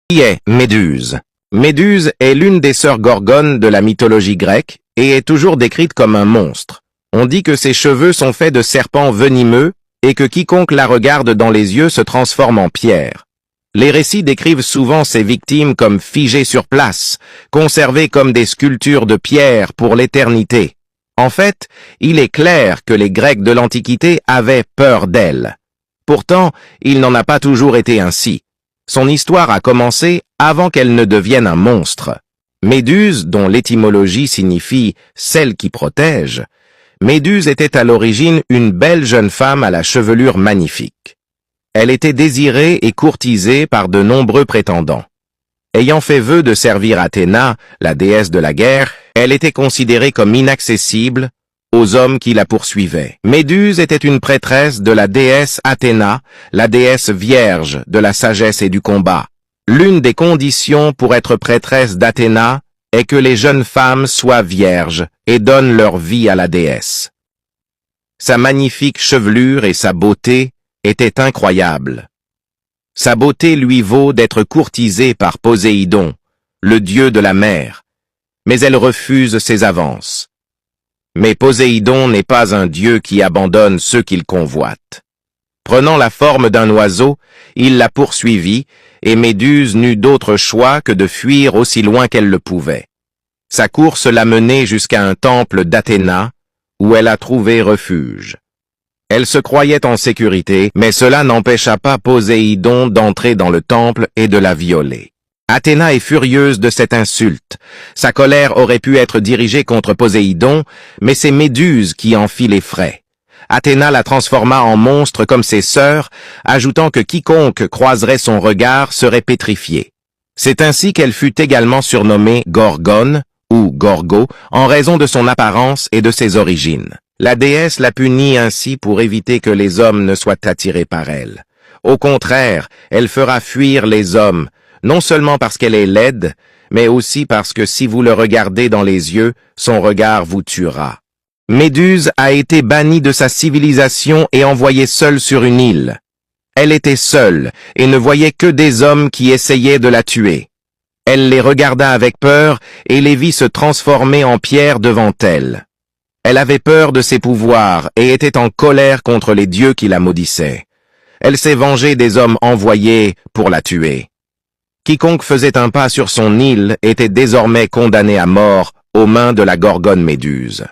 Qui est Méduse? Méduse est l'une des sœurs Gorgones de la mythologie grecque et est toujours décrite comme un monstre. On dit que ses cheveux sont faits de serpents venimeux et que quiconque la regarde dans les yeux se transforme en pierre. Les récits décrivent souvent ses victimes comme figées sur place, conservées comme des sculptures de pierre pour l'éternité. En fait, il est clair que les Grecs de l'Antiquité avaient peur d'elle. Pourtant, il n'en a pas toujours été ainsi. Son histoire a commencé avant qu'elle ne devienne un monstre. Méduse, dont l'étymologie signifie « celle qui protège », Méduse était à l'origine une belle jeune femme à la chevelure magnifique. Elle était désirée et courtisée par de nombreux prétendants. Ayant fait vœu de servir Athéna, la déesse de la guerre, elle était considérée comme inaccessible aux hommes qui la poursuivaient. Méduse était une prêtresse de la déesse Athéna, la déesse vierge de la sagesse et du combat. L'une des conditions pour être prêtresse d'Athéna est que les jeunes femmes soient vierges et donnent leur vie à la déesse. Sa magnifique chevelure et sa beauté étaient incroyables. Sa beauté lui vaut d'être courtisée par Poséidon, le dieu de la mer, mais elle refuse ses avances. Mais Poséidon n'est pas un dieu qui abandonne ceux qu'il convoite. Prenant la forme d'un oiseau, il la poursuivit, et Méduse n'eut d'autre choix que de fuir aussi loin qu'elle le pouvait. Sa course l'a menée jusqu'à un temple d'Athéna, où elle a trouvé refuge. Elle se croyait en sécurité, mais cela n'empêcha pas Poséidon d'entrer dans le temple et de la violer. Athéna est furieuse de cette insulte. Sa colère aurait pu être dirigée contre Poséidon, mais c'est Méduse qui en fit les frais. Athéna la transforma en monstre comme ses sœurs, ajoutant que quiconque croiserait son regard serait pétrifié. C'est ainsi qu'elle fut également surnommée Gorgone, ou Gorgo, en raison de son apparence et de ses origines. La déesse la punit ainsi pour éviter que les hommes ne soient attirés par elle. Au contraire, elle fera fuir les hommes, non seulement parce qu'elle est laide, mais aussi parce que si vous le regardez dans les yeux, son regard vous tuera. Méduse a été bannie de sa civilisation et envoyée seule sur une île. Elle était seule et ne voyait que des hommes qui essayaient de la tuer. Elle les regarda avec peur et les vit se transformer en pierre devant elle. Elle avait peur de ses pouvoirs et était en colère contre les dieux qui la maudissaient. Elle s'est vengée des hommes envoyés pour la tuer. Quiconque faisait un pas sur son île était désormais condamné à mort aux mains de la Gorgone Méduse.